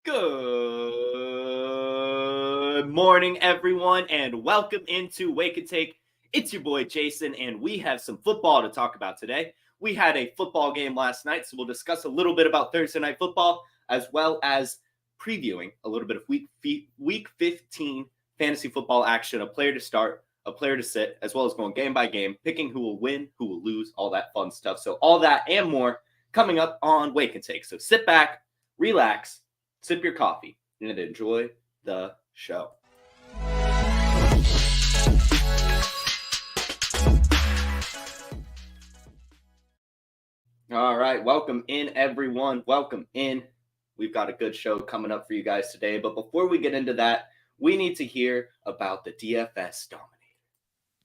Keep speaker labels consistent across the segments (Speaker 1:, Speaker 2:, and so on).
Speaker 1: Good morning, everyone, and welcome into Wake and Take. It's your boy, Jason, and we have some football to talk about today. We had a football game last night, so we'll discuss a little bit about Thursday Night Football, as well as previewing a little bit of Week 15 fantasy football action, a player to start, a player to sit, as well as going game by game, picking who will win, who will lose, all that fun stuff. So all that and more coming up on Wake and Take. So sit back, relax, sip your coffee, and enjoy the show. All right, welcome in, everyone. Welcome in. We've got a good show coming up for you guys today. But before we get into that, we need to hear about the DFS Dominator.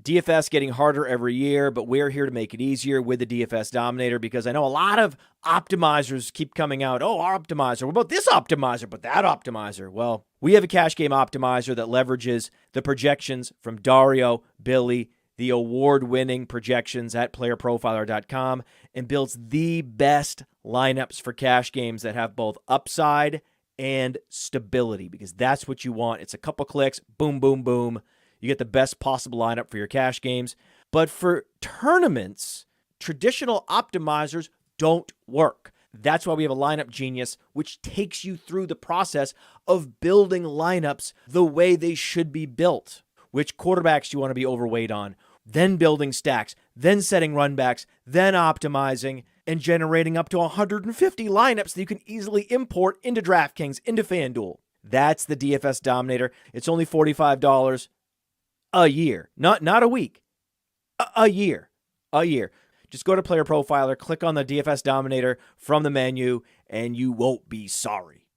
Speaker 2: DFS getting harder every year, but we're here to make it easier with the DFS Dominator because I know a lot of optimizers keep coming out. Oh, our optimizer. What about this optimizer? But that optimizer. Well, we have a cash game optimizer that leverages the projections from Dario, Billy, the award-winning projections at playerprofiler.com, and builds the best lineups for cash games that have both upside and stability, because that's what you want. It's a couple clicks, boom, boom, boom. You get the best possible lineup for your cash games. But for tournaments, traditional optimizers don't work. That's why we have a lineup genius, which takes you through the process of building lineups the way they should be built. Which quarterbacks you want to be overweight on, then building stacks, then setting runbacks, then optimizing, and generating up to 150 lineups that you can easily import into DraftKings, into FanDuel. That's the DFS Dominator. It's only $45 a year, not a week, a year. Just go to Player Profiler, click on the DFS Dominator from the menu, and you won't be sorry.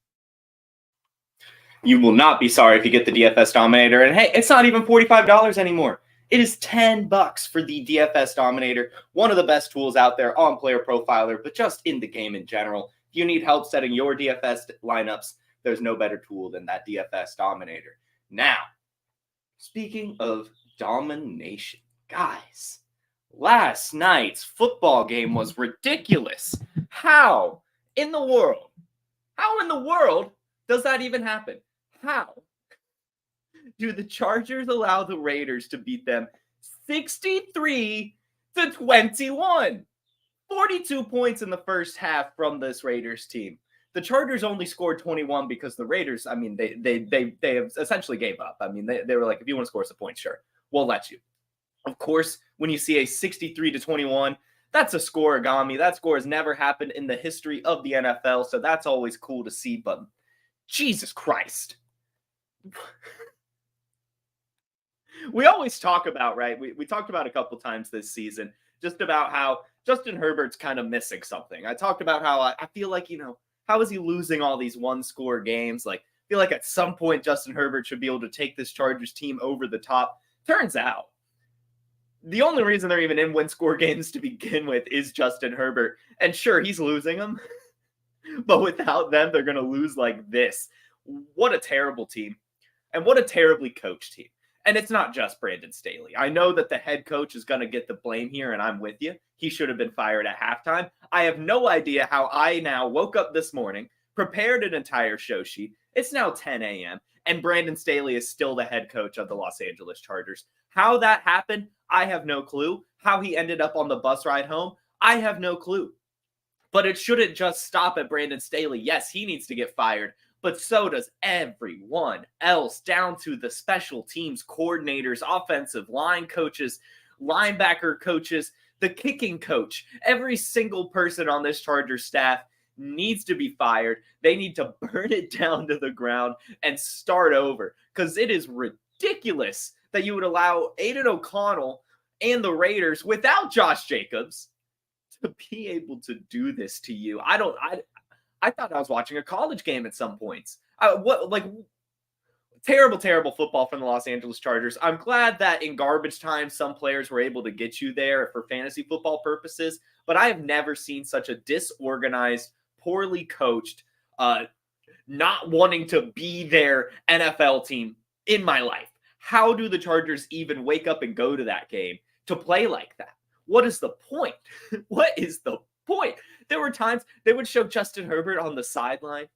Speaker 1: You will not be sorry if you get the DFS Dominator. And hey, it's not even $45 anymore. It is $10 for the DFS Dominator, one of the best tools out there on Player Profiler, but just in the game in general. If you need help setting your DFS lineups, there's no better tool than that DFS Dominator. Now, speaking of domination, guys, last night's football game was ridiculous. How in the world does that even happen? How do the Chargers allow the Raiders to beat them 63-21? 42 points in the first half from this Raiders team. The Chargers only scored 21 because the Raiders, they have essentially gave up. They were like, if you want to score some points, sure, we'll let you. Of course, when you see a 63-21, that's a scoreagami. That score has never happened in the history of the NFL, so that's always cool to see. But Jesus Christ. We always talk about, right? We talked about a couple times this season, just about how Justin Herbert's kind of missing something. I talked about how I feel like, how is he losing all these one-score games? Like, I feel like at some point Justin Herbert should be able to take this Chargers team over the top. Turns out, the only reason they're even in win-score games to begin with is Justin Herbert. And sure, he's losing them. But without them, they're going to lose like this. What a terrible team. And what a terribly coached team. And it's not just Brandon Staley. I know that the head coach is going to get the blame here, and I'm with you. He should have been fired at halftime. I have no idea how I now woke up this morning, prepared an entire show sheet. It's now 10 a.m., and Brandon Staley is still the head coach of the Los Angeles Chargers. How that happened, I have no clue. How he ended up on the bus ride home, I have no clue. But it shouldn't just stop at Brandon Staley. Yes, he needs to get fired, but so does everyone else, down to the special teams coordinators, offensive line coaches, linebacker coaches, the kicking coach. Every single person on this Chargers staff needs to be fired. They need to burn it down to the ground and start over, because it is ridiculous that you would allow Aiden O'Connell and the Raiders without Josh Jacobs to be able to do this to you. I thought I was watching a college game at some points. Terrible football from the Los Angeles Chargers. I'm glad that in garbage time, some players were able to get you there for fantasy football purposes, but I have never seen such a disorganized, poorly coached, not wanting to be their NFL team in my life. How do the Chargers even wake up and go to that game to play like that? What is the point? What is the point? There were times they would show Justin Herbert on the sideline,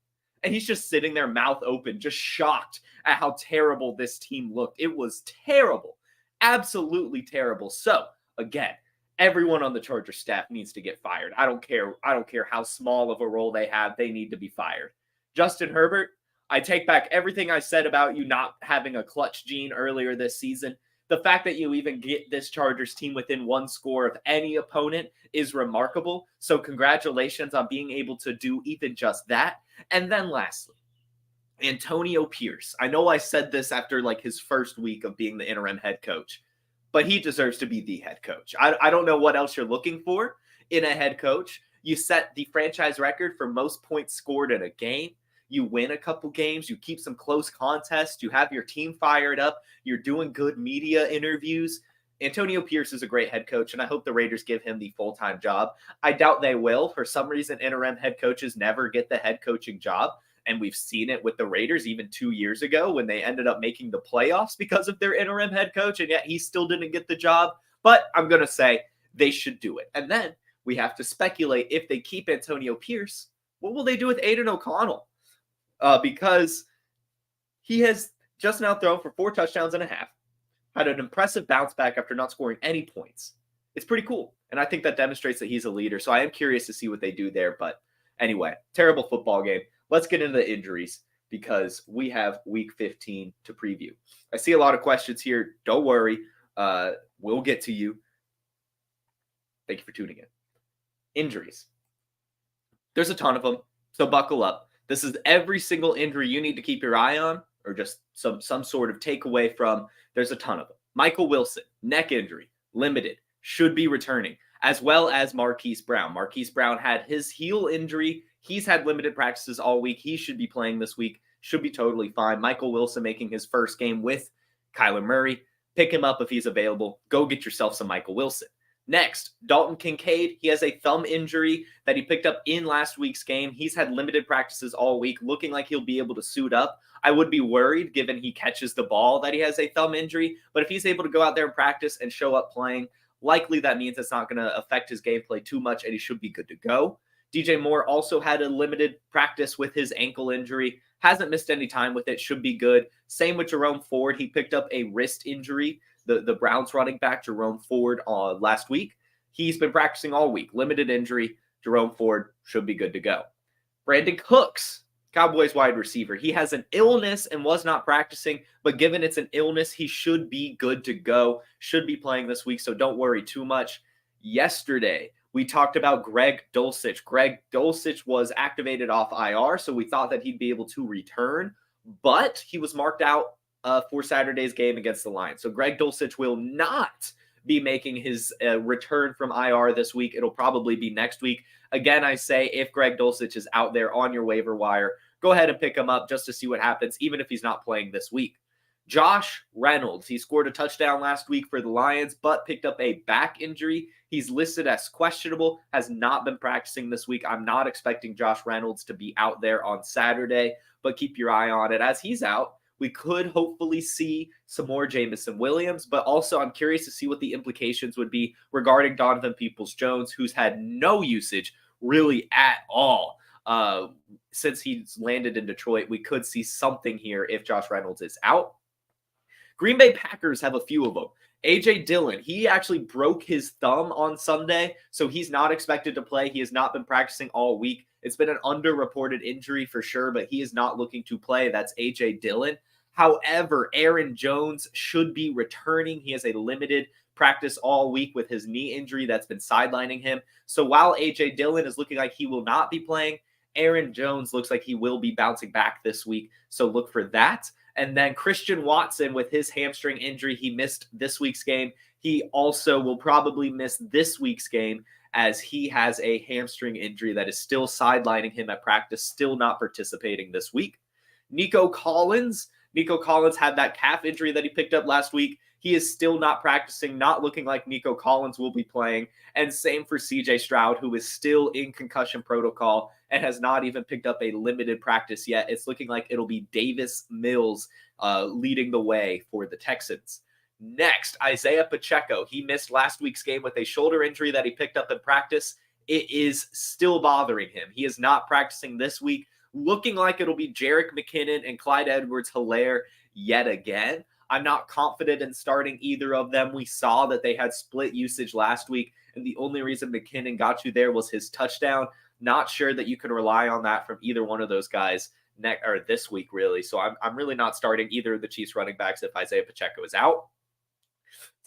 Speaker 1: And he's just sitting there, mouth open, just shocked at how terrible this team looked. It was terrible. Absolutely terrible. So, again, everyone on the Chargers staff needs to get fired. I don't care how small of a role they have. They need to be fired. Justin Herbert, I take back everything I said about you not having a clutch gene earlier this season. The fact that you even get this Chargers team within one score of any opponent is remarkable. So congratulations on being able to do even just that. And then lastly, Antonio Pierce. I know I said this after like his first week of being the interim head coach, but he deserves to be the head coach. I don't know what else you're looking for in a head coach. You set the franchise record for most points scored in a game. You win a couple games. You keep some close contests. You have your team fired up. You're doing good media interviews. Antonio Pierce is a great head coach, and I hope the Raiders give him the full-time job. I doubt they will. For some reason, interim head coaches never get the head coaching job, and we've seen it with the Raiders even 2 years ago when they ended up making the playoffs because of their interim head coach, and yet he still didn't get the job. But I'm going to say they should do it. And then we have to speculate if they keep Antonio Pierce, what will they do with Aiden O'Connell? Because he has just now thrown for 4 touchdowns and a half, had an impressive bounce back after not scoring any points. It's pretty cool. And I think that demonstrates that he's a leader. So I am curious to see what they do there. But anyway, terrible football game. Let's get into the injuries because we have week 15 to preview. I see a lot of questions here. Don't worry. We'll get to you. Thank you for tuning in. Injuries. There's a ton of them. So buckle up. This is every single injury you need to keep your eye on or just some sort of takeaway from. There's a ton of them. Michael Wilson, neck injury, limited, should be returning, as well as Marquise Brown. Marquise Brown had his heel injury. He's had limited practices all week. He should be playing this week. Should be totally fine. Michael Wilson making his first game with Kyler Murray. Pick him up if he's available. Go get yourself some Michael Wilson. Next, Dalton Kincaid. He has a thumb injury that he picked up in last week's game. He's had limited practices all week, looking like he'll be able to suit up. I would be worried given he catches the ball that he has a thumb injury, but if he's able to go out there and practice and show up playing, likely that means it's not going to affect his gameplay too much and he should be good to go. DJ Moore also had a limited practice with his ankle injury. Hasn't missed any time with it. Should be good. Same with Jerome Ford. He picked up a wrist injury. The Browns running back, Jerome Ford, last week. He's been practicing all week. Limited injury. Jerome Ford should be good to go. Brandin Cooks, Cowboys wide receiver. He has an illness and was not practicing, but given it's an illness, he should be good to go. Should be playing this week, so don't worry too much. Yesterday, we talked about Greg Dulcich. Greg Dulcich was activated off IR, so we thought that he'd be able to return, but he was marked out for Saturday's game against the Lions. So Greg Dulcich will not be making his return from IR this week. It'll probably be next week. Again, I say if Greg Dulcich is out there on your waiver wire, go ahead and pick him up just to see what happens, even if he's not playing this week. Josh Reynolds, he scored a touchdown last week for the Lions, but picked up a back injury. He's listed as questionable, has not been practicing this week. I'm not expecting Josh Reynolds to be out there on Saturday, but keep your eye on it. As he's out, we could hopefully see some more Jameson Williams, but also I'm curious to see what the implications would be regarding Donovan Peoples-Jones, who's had no usage really at all. Since he's landed in Detroit, we could see something here if Josh Reynolds is out. Green Bay Packers have a few of them. A.J. Dillon, he actually broke his thumb on Sunday, so he's not expected to play. He has not been practicing all week. It's been an underreported injury for sure, but he is not looking to play. That's A.J. Dillon. However, Aaron Jones should be returning. He has a limited practice all week with his knee injury that's been sidelining him. So while A.J. Dillon is looking like he will not be playing, Aaron Jones looks like he will be bouncing back this week. So look for that. And then Christian Watson with his hamstring injury, he missed this week's game. He also will probably miss this week's game as he has a hamstring injury that is still sidelining him at practice, still not participating this week. Nico Collins had that calf injury that he picked up last week. He is still not practicing, not looking like Nico Collins will be playing. And same for CJ Stroud, who is still in concussion protocol and has not even picked up a limited practice yet. It's looking like it'll be Davis Mills leading the way for the Texans. Next, Isaiah Pacheco. He missed last week's game with a shoulder injury that he picked up in practice. It is still bothering him. He is not practicing this week. looking like it'll be Jerick McKinnon and Clyde Edwards-Helaire yet again. I'm not confident in starting either of them. We saw that they had split usage last week, and the only reason McKinnon got you there was his touchdown. Not sure that you can rely on that from either one of those guys this week, really. So I'm really not starting either of the Chiefs running backs if Isaiah Pacheco is out.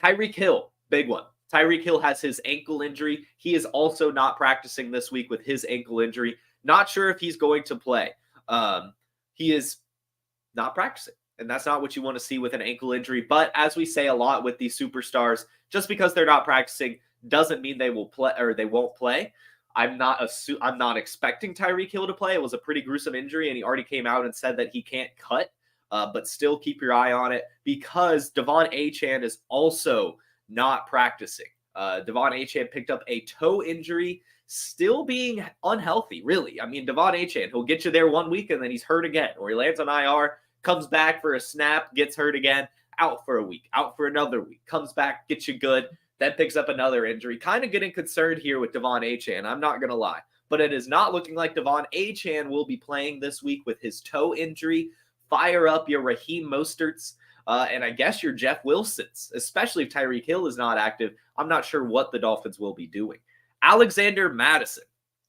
Speaker 1: Tyreek Hill, big one. Tyreek Hill has his ankle injury. He is also not practicing this week with his ankle injury. Not sure if he's going to play. He is not practicing, and that's not what you want to see with an ankle injury. But as we say a lot with these superstars, just because they're not practicing doesn't mean they will play or they won't play. I'm not expecting Tyreek Hill to play. It was a pretty gruesome injury, and he already came out and said that he can't cut. But still keep your eye on it because Devon Achane is also not practicing. Devon Achane picked up a toe injury, still being unhealthy, really. I mean, Devon Achane, he'll get you there 1 week and then he's hurt again, or he lands on IR, comes back for a snap, gets hurt again, out for a week, out for another week, comes back, gets you good, then picks up another injury. Kind of getting concerned here with Devon Achane, I'm not going to lie. But it is not looking like Devon Achane will be playing this week with his toe injury. Fire up your Raheem Mosterts and I guess your Jeff Wilsons, especially if Tyreek Hill is not active. I'm not sure what the Dolphins will be doing. Alexander Mattison.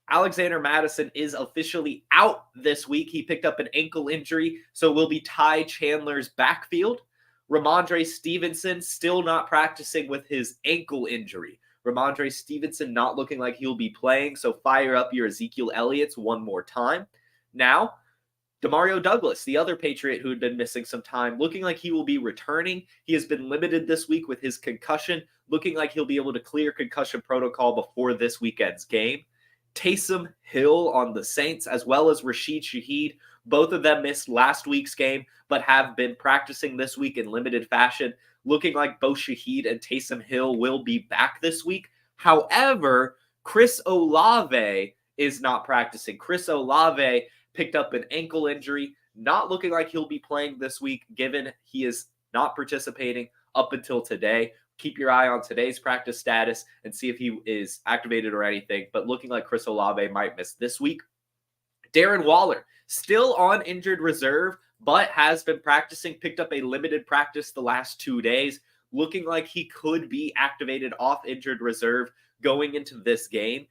Speaker 1: Alexander Mattison is officially out this week. He picked up an ankle injury, so will be Ty Chandler's backfield. Rhamondre Stevenson still not practicing with his ankle injury. Rhamondre Stevenson not looking like he'll be playing, so fire up your Ezekiel Elliott's one more time. Now, Demario Douglas, the other Patriot who had been missing some time, looking like he will be returning. He has been limited this week with his concussion, looking like he'll be able to clear concussion protocol before this weekend's game. Taysom Hill on the Saints, as well as Rashid Shaheed. Both of them missed last week's game, but have been practicing this week in limited fashion. Looking like both Shaheed and Taysom Hill will be back this week. However, Chris Olave is not practicing. Chris Olave picked up an ankle injury, not looking like he'll be playing this week, given he is not participating up until today. Keep your eye on today's practice status and see if he is activated or anything, but looking like Chris Olave might miss this week. Darren Waller, still on injured reserve, but has been practicing, picked up a limited practice the last 2 days, looking like he could be activated off injured reserve going into this game.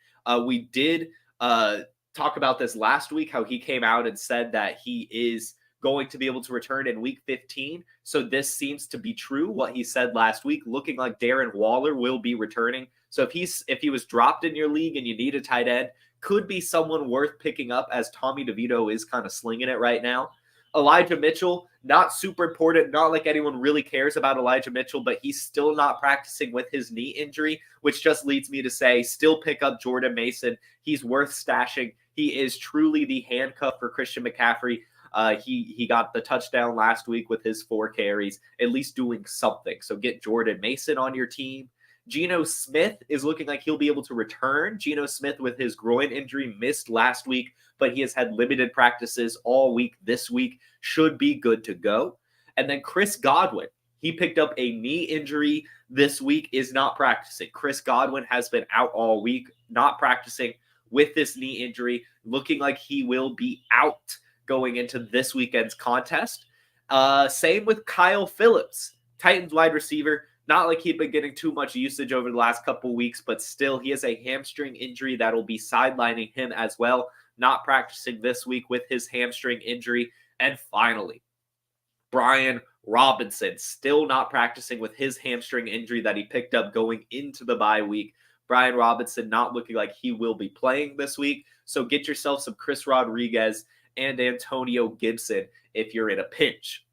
Speaker 1: We did talk about this last week, how he came out and said that he is going to be able to return in week 15. So this seems to be true, what he said last week, looking like Darren Waller will be returning. So if he was dropped in your league and you need a tight end, could be someone worth picking up, as Tommy DeVito is kind of slinging it right now. Elijah Mitchell, not super important, not like anyone really cares about Elijah Mitchell, but he's still not practicing with his knee injury, which just leads me to say still pick up Jordan Mason. He's worth stashing. He is truly the handcuff for Christian McCaffrey. He got the touchdown last week with his 4 carries, at least doing something. So get Jordan Mason on your team. Geno Smith is looking like he'll be able to return. Geno Smith with his groin injury missed last week, but he has had limited practices all week this week. Should be good to go. And then Chris Godwin, he picked up a knee injury this week, is not practicing. Chris Godwin has been out all week, not practicing with this knee injury, looking like he will be out going into this weekend's contest. Same with Kyle Phillips, Titans wide receiver. Not like he'd been getting too much usage over the last couple weeks, but still he has a hamstring injury that will be sidelining him as well. Not practicing this week with his hamstring injury. And finally, Brian Robinson, still not practicing with his hamstring injury that he picked up going into the bye week. Brian Robinson not looking like he will be playing this week. So get yourself some Chris Rodriguez and Antonio Gibson if you're in a pinch.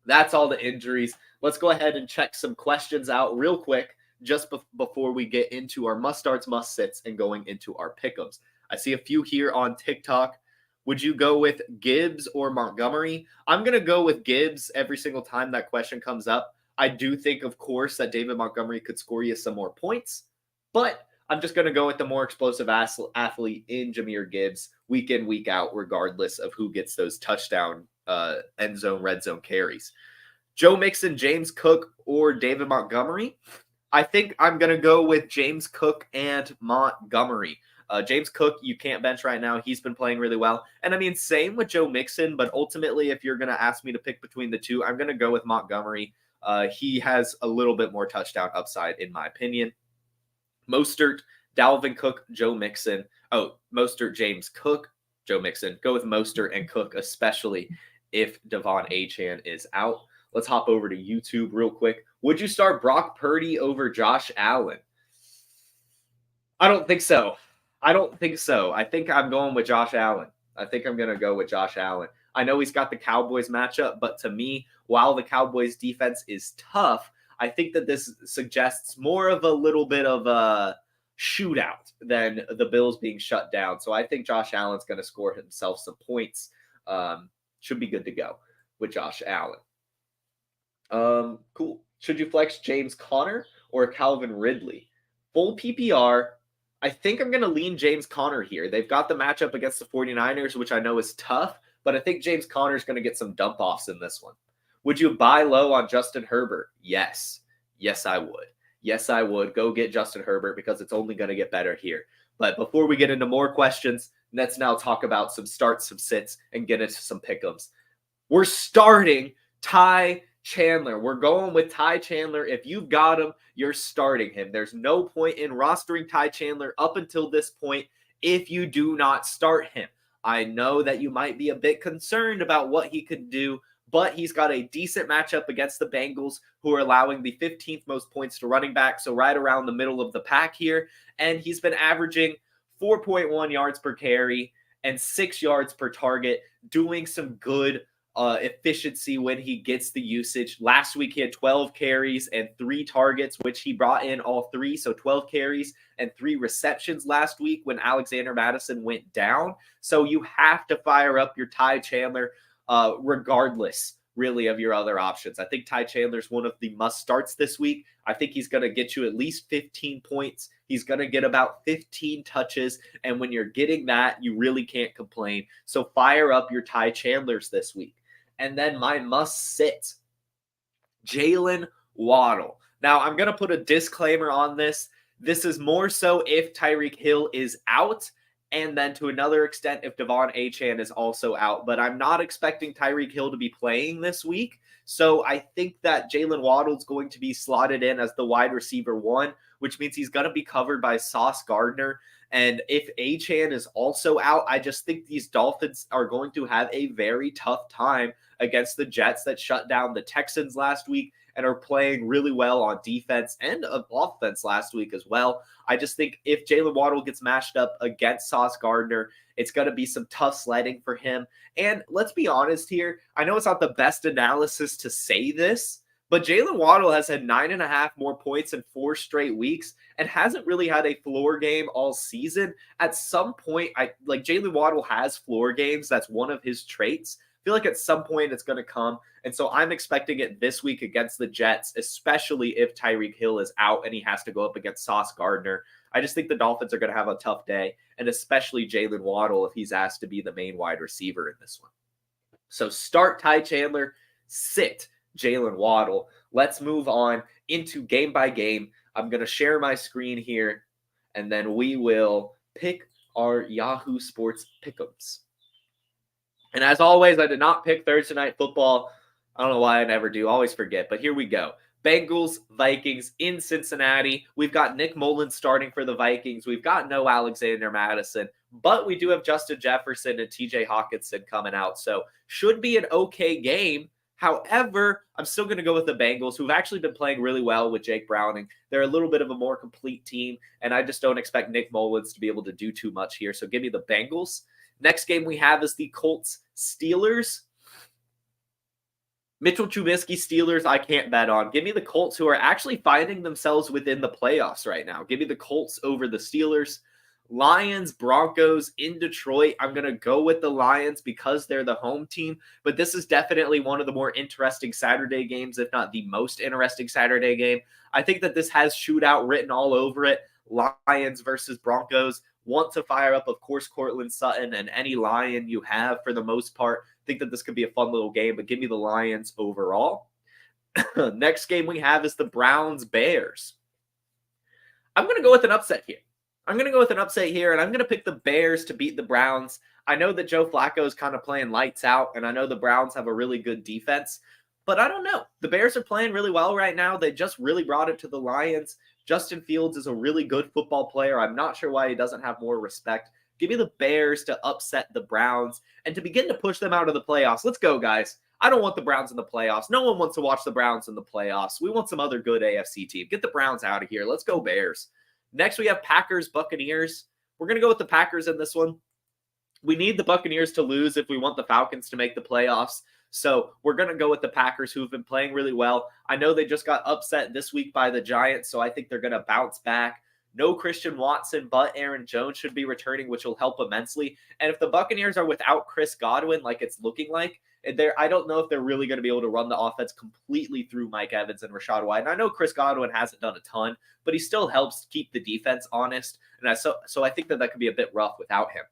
Speaker 1: That's all the injuries. Let's go ahead and check some questions out real quick just before we get into our must-starts, must-sits, and going into our pick'ems. I see a few here on TikTok. Would you go with Gibbs or Montgomery? I'm going to go with Gibbs every single time that question comes up. I do think, of course, that David Montgomery could score you some more points, but I'm just going to go with the more explosive athlete in Jahmyr Gibbs week in, week out, regardless of who gets those touchdown end zone, red zone carries. Joe Mixon, James Cook, or David Montgomery? I think I'm going to go with James Cook and Montgomery. James Cook, you can't bench right now. He's been playing really well. And I mean, same with Joe Mixon, but ultimately, if you're going to ask me to pick between the two, I'm going to go with Montgomery. He has a little bit more touchdown upside, in my opinion. Mostert, Dalvin Cook, Joe Mixon. Oh, Mostert, James Cook, Joe Mixon. Go with Mostert and Cook, especially if Devon Achane is out. Let's hop over to YouTube real quick. Would you start Brock Purdy over Josh Allen? I don't think so. I think I'm going with Josh Allen. I think I'm going to go with Josh Allen. I know he's got the Cowboys matchup, but to me, while the Cowboys defense is tough, I think that this suggests more of a little bit of a shootout than the Bills being shut down. So I think Josh Allen's going to score himself some points. Should be good to go with Josh Allen. Cool. Should you flex James Conner or Calvin Ridley? Full PPR. I think I'm going to lean James Conner here. They've got the matchup against the 49ers, which I know is tough, but I think James Conner is going to get some dump offs in this one. Would you buy low on Justin Herbert? Yes. Yes, I would. Yes, I would. Go get Justin Herbert because it's only going to get better here. But before we get into more questions, let's now talk about some starts, some sits, and get into some pick'ems. We're starting Ty Chandler. We're going with Ty Chandler. If you've got him, you're starting him. There's no point in rostering Ty Chandler up until this point if you do not start him. I know that you might be a bit concerned about what he could do, but he's got a decent matchup against the Bengals, who are allowing the 15th most points to running back, so right around the middle of the pack here. And he's been averaging 4.1 yards per carry and 6 yards per target, doing some good efficiency when he gets the usage. Last week, he had 12 carries and 3 targets, which he brought in all 3. So 12 carries and 3 receptions last week when Alexander Mattison went down. So you have to fire up your Ty Chandler regardless, really, of your other options. I think Ty Chandler's one of the must starts this week. I think he's going to get you at least 15 points. He's going to get about 15 touches. And when you're getting that, you really can't complain. So fire up your Ty Chandlers this week. And then my must sit, Jaylen Waddle. Now, I'm going to put a disclaimer on this. This is more so if Tyreek Hill is out, and then to another extent if Devon Achane is also out. But I'm not expecting Tyreek Hill to be playing this week. So I think that Jaylen Waddle is going to be slotted in as the wide receiver 1, which means he's going to be covered by Sauce Gardner. And if Achane is also out, I just think these Dolphins are going to have a very tough time against the Jets that shut down the Texans last week and are playing really well on defense and offense last week as well. I just think if Jaylen Waddle gets mashed up against Sauce Gardner, it's going to be some tough sledding for him. And let's be honest here. I know it's not the best analysis to say this, but Jaylen Waddle has had 9.5 more points in 4 straight weeks and hasn't really had a floor game all season. At some point, Jaylen Waddle has floor games. That's one of his traits. I feel like at some point it's going to come. And so I'm expecting it this week against the Jets, especially if Tyreek Hill is out and he has to go up against Sauce Gardner. I just think the Dolphins are going to have a tough day, and especially Jaylen Waddle if he's asked to be the main wide receiver in this one. So start Ty Chandler, sit Jaylen Waddle. Let's move on into game by game. I'm going to share my screen here, and then we will pick our Yahoo Sports pick'ems. And as always, I did not pick Thursday Night Football. I don't know why I never do. Always forget, but here we go. Bengals, Vikings in Cincinnati. We've got Nick Mullins starting for the Vikings. We've got no Alexander Mattison, but we do have Justin Jefferson and TJ Hawkinson coming out. So should be an okay game. However, I'm still going to go with the Bengals, who've actually been playing really well with Jake Browning. They're a little bit of a more complete team, and I just don't expect Nick Mullins to be able to do too much here. So give me the Bengals. Next game we have is the Colts-Steelers. Mitchell Trubisky Steelers, I can't bet on. Give me the Colts, who are actually finding themselves within the playoffs right now. Give me the Colts over the Steelers. Lions, Broncos in Detroit. I'm going to go with the Lions because they're the home team, but this is definitely one of the more interesting Saturday games, if not the most interesting Saturday game. I think that this has shootout written all over it. Lions versus Broncos. Want to fire up, of course, Courtland Sutton and any Lion you have for the most part. I think that this could be a fun little game, but give me the Lions overall. Next game we have is the Browns-Bears. I'm going to go with an upset here. I'm going to go with an upset here, and I'm going to pick the Bears to beat the Browns. I know that Joe Flacco is kind of playing lights out, and I know the Browns have a really good defense, but I don't know. The Bears are playing really well right now. They just really brought it to the Lions. Justin Fields is a really good football player. I'm not sure why he doesn't have more respect. Give me the Bears to upset the Browns and to begin to push them out of the playoffs. Let's go, guys. I don't want the Browns in the playoffs. No one wants to watch the Browns in the playoffs. We want some other good AFC team. Get the Browns out of here. Let's go, Bears. Next, we have Packers, Buccaneers. We're going to go with the Packers in this one. We need the Buccaneers to lose if we want the Falcons to make the playoffs. So we're going to go with the Packers, who have been playing really well. I know they just got upset this week by the Giants, so I think they're going to bounce back. No Christian Watson, but Aaron Jones should be returning, which will help immensely. And if the Buccaneers are without Chris Godwin, like it's looking like, I don't know if they're really going to be able to run the offense completely through Mike Evans and Rashad White. And I know Chris Godwin hasn't done a ton, but he still helps keep the defense honest. And so I think that could be a bit rough without him.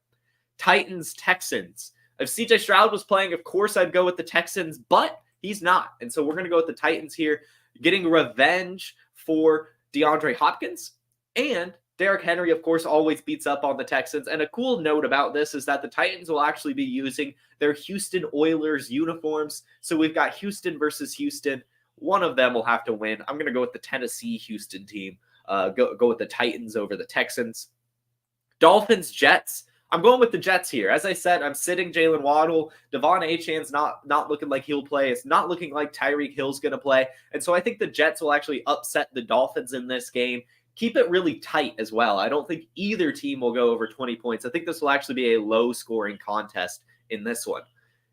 Speaker 1: Titans, Texans. If CJ Stroud was playing, of course I'd go with the Texans, but he's not. And so we're going to go with the Titans here, getting revenge for DeAndre Hopkins. And Derrick Henry, of course, always beats up on the Texans. And a cool note about this is that the Titans will actually be using their Houston Oilers uniforms. So we've got Houston versus Houston. One of them will have to win. I'm going to go with the Tennessee Houston team. Go with the Titans over the Texans. Dolphins, Jets. I'm going with the Jets here. As I said, I'm sitting Jaylen Waddle. Devon Achane's not looking like he'll play. It's not looking like Tyreek Hill's going to play. And so I think the Jets will actually upset the Dolphins in this game. Keep it really tight as well. I don't think either team will go over 20 points. I think this will actually be a low-scoring contest in this one.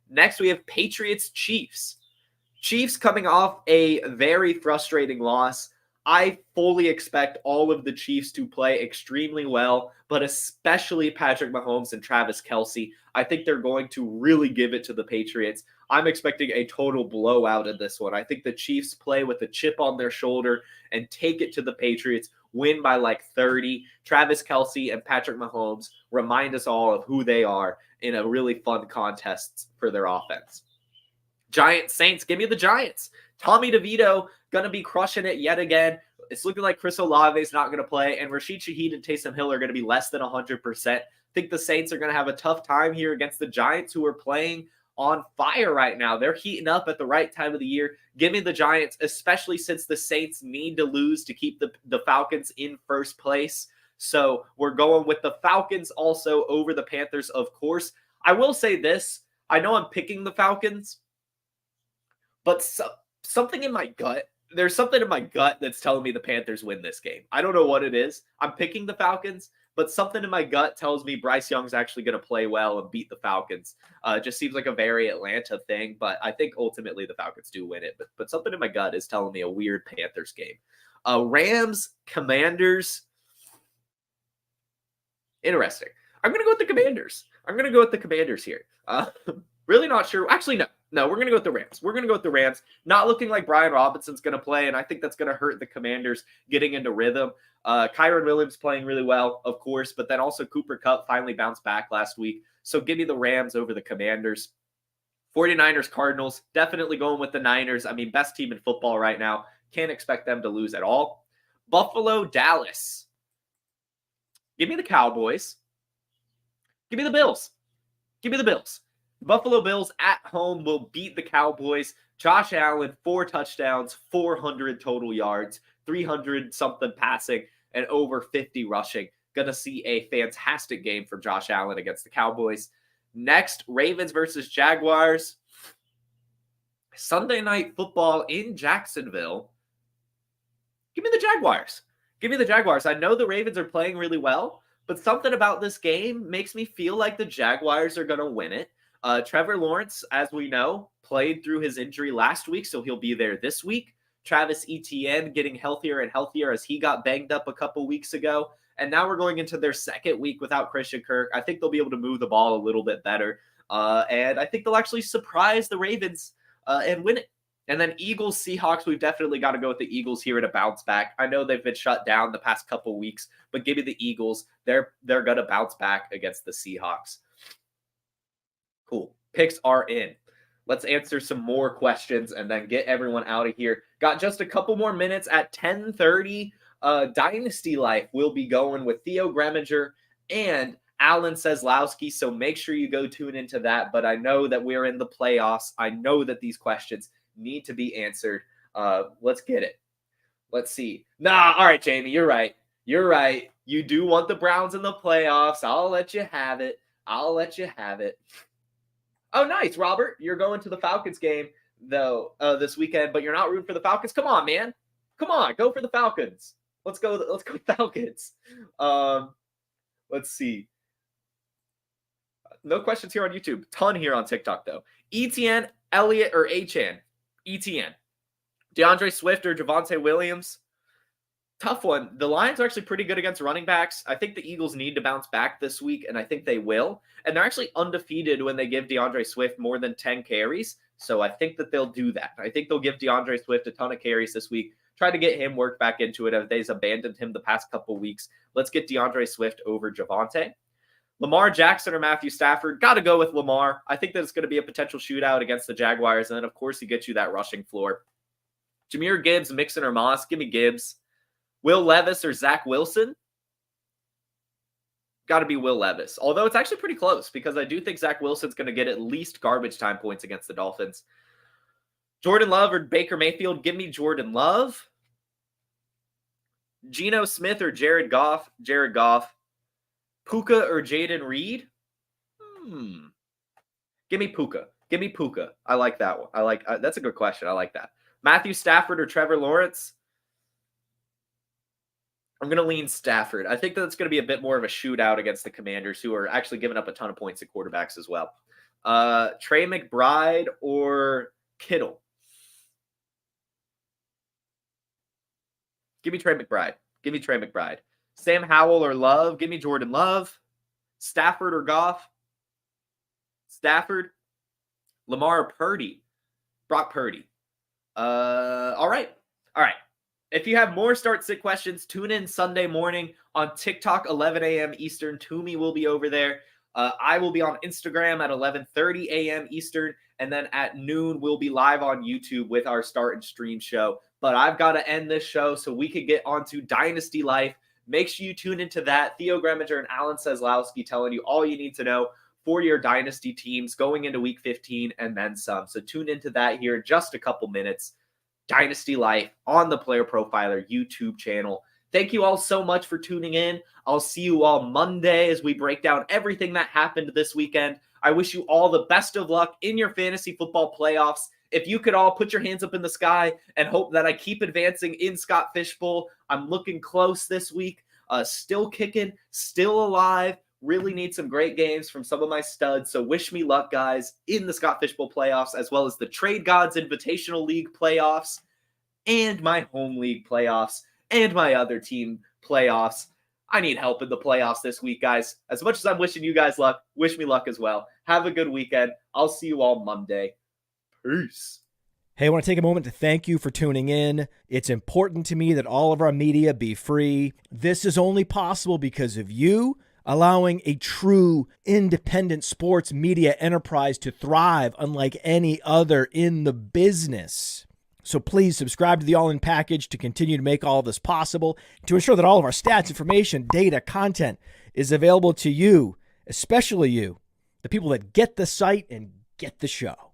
Speaker 1: Next, we have Patriots-Chiefs. Chiefs coming off a very frustrating loss. I fully expect all of the Chiefs to play extremely well, but especially Patrick Mahomes and Travis Kelce. I think they're going to really give it to the Patriots. I'm expecting a total blowout in this one. I think the Chiefs play with a chip on their shoulder and take it to the Patriots, win by like 30. Travis Kelce and Patrick Mahomes remind us all of who they are in a really fun contest for their offense. Giants, Saints, give me the Giants. Tommy DeVito going to be crushing it yet again. It's looking like Chris Olave is not going to play, and Rashid Shaheed and Taysom Hill are going to be less than 100%. I think the Saints are going to have a tough time here against the Giants, who are playing on fire right now. They're heating up at the right time of the year. Give me the Giants, especially since the Saints need to lose to keep the Falcons in first place. So we're going with the Falcons also over the Panthers, of course. I will say this. I know I'm picking the Falcons, but something in my gut, there's something in my gut that's telling me the Panthers win this game. I don't know what it is. I'm picking the Falcons, but something in my gut tells me Bryce Young's actually going to play well and beat the Falcons. It just seems like a very Atlanta thing, but I think ultimately the Falcons do win it. But something in my gut is telling me a weird Panthers game. Rams, Commanders. Interesting. I'm going to go with the Commanders here. Really not sure. Actually, no, we're going to go with the Rams. We're going to go with the Rams. Not looking like Brian Robinson's going to play, and I think that's going to hurt the Commanders getting into rhythm. Kyron Williams playing really well, of course, but then also Cooper Kupp finally bounced back last week. So give me the Rams over the Commanders. 49ers, Cardinals, definitely going with the Niners. I mean, best team in football right now. Can't expect them to lose at all. Buffalo, Dallas. Give me the Cowboys. Give me the Bills. Give me the Bills. Buffalo Bills at home will beat the Cowboys. Josh Allen, 4 touchdowns, 400 total yards, 300-something passing, and over 50 rushing. Going to see a fantastic game from Josh Allen against the Cowboys. Next, Ravens versus Jaguars. Sunday Night Football in Jacksonville. Give me the Jaguars. Give me the Jaguars. I know the Ravens are playing really well, but something about this game makes me feel like the Jaguars are going to win it. Trevor Lawrence, as we know, played through his injury last week, so he'll be there this week. Travis Etienne getting healthier and healthier as he got banged up a couple weeks ago. And now we're going into their second week without Christian Kirk. I think they'll be able to move the ball a little bit better. And I think they'll actually surprise the Ravens and win it. And then Eagles, Seahawks, we've definitely got to go with the Eagles here to bounce back. I know they've been shut down the past couple weeks, but give me the Eagles. They're going to bounce back against the Seahawks. Cool. Picks are in. Let's answer some more questions and then get everyone out of here. Got just a couple more minutes at 10:30. Dynasty Life will be going with Theo Greminger and Alan Seslowski, so make sure you go tune into that. But I know that we're in the playoffs. I know that these questions need to be answered. Let's get it. Let's see. Nah, all right, Jamie, you're right. You're right. You do want the Browns in the playoffs. I'll let you have it. I'll let you have it. Oh, nice, Robert. You're going to the Falcons game, though, this weekend, but you're not rooting for the Falcons? Come on, man. Come on, go for the Falcons. Let's go Falcons. Let's see. No questions here on YouTube. Ton here on TikTok, though. ETN, Elliott, or Achane? ETN. DeAndre Swift or Javonte Williams? Tough one. The Lions are actually pretty good against running backs. I think the Eagles need to bounce back this week, and I think they will. And they're actually undefeated when they give DeAndre Swift more than 10 carries. So I think that they'll do that. I think they'll give DeAndre Swift a ton of carries this week. Try to get him worked back into it as they've abandoned him the past couple weeks. Let's get DeAndre Swift over Javonte. Lamar Jackson or Matthew Stafford? Got to go with Lamar. I think that it's going to be a potential shootout against the Jaguars. And then, of course, he gets you that rushing floor. Jahmyr Gibbs, Mixon or Moss? Give me Gibbs. Will Levis or Zach Wilson? Got to be Will Levis. Although it's actually pretty close because I do think Zach Wilson's going to get at least garbage time points against the Dolphins. Jordan Love or Baker Mayfield? Give me Jordan Love. Geno Smith or Jared Goff? Jared Goff. Puka or Jaden Reed? Give me Puka. Give me Puka. I like that one. That's a good question. I like that. Matthew Stafford or Trevor Lawrence? I'm going to lean Stafford. I think that's going to be a bit more of a shootout against the Commanders, who are actually giving up a ton of points at quarterbacks as well. Trey McBride or Kittle? Give me Trey McBride. Give me Trey McBride. Sam Howell or Love? Give me Jordan Love. Stafford or Goff? Stafford. Lamar or Purdy? Brock Purdy. All right. If you have more start-sit questions, tune in Sunday morning on TikTok, 11 a.m. Eastern. Toomey will be over there. I will be on Instagram at 11:30 a.m. Eastern. And then at noon, we'll be live on YouTube with our Start and Stream show. But I've got to end this show so we can get onto Dynasty Life. Make sure you tune into that. Theo Greminger and Alan Seslowski telling you all you need to know for your Dynasty teams going into Week 15 and then some. So tune into that here in just a couple minutes. Dynasty Life on the Player Profiler YouTube channel. Thank you all so much for tuning in. I'll see you all Monday as we break down everything that happened this weekend. I wish you all the best of luck in your fantasy football playoffs. If you could all put your hands up in the sky and hope that I keep advancing in Scott Fishbowl. I'm looking close this week. Still kicking, still alive. Really need some great games from some of my studs. So wish me luck, guys, in the Scott Fishbowl playoffs, as well as the Trade Gods Invitational League playoffs and my home league playoffs and my other team playoffs. I need help in the playoffs this week, guys. As much as I'm wishing you guys luck, wish me luck as well. Have a good weekend. I'll see you all Monday. Peace.
Speaker 2: Hey, I want to take a moment to thank you for tuning in. It's important to me that all of our media be free. This is only possible because of you allowing a true independent sports media enterprise to thrive unlike any other in the business. So please subscribe to the All In Package to continue to make all of this possible, to ensure that all of our stats, information, data, content is available to you, especially you, the people that get the site and get the show.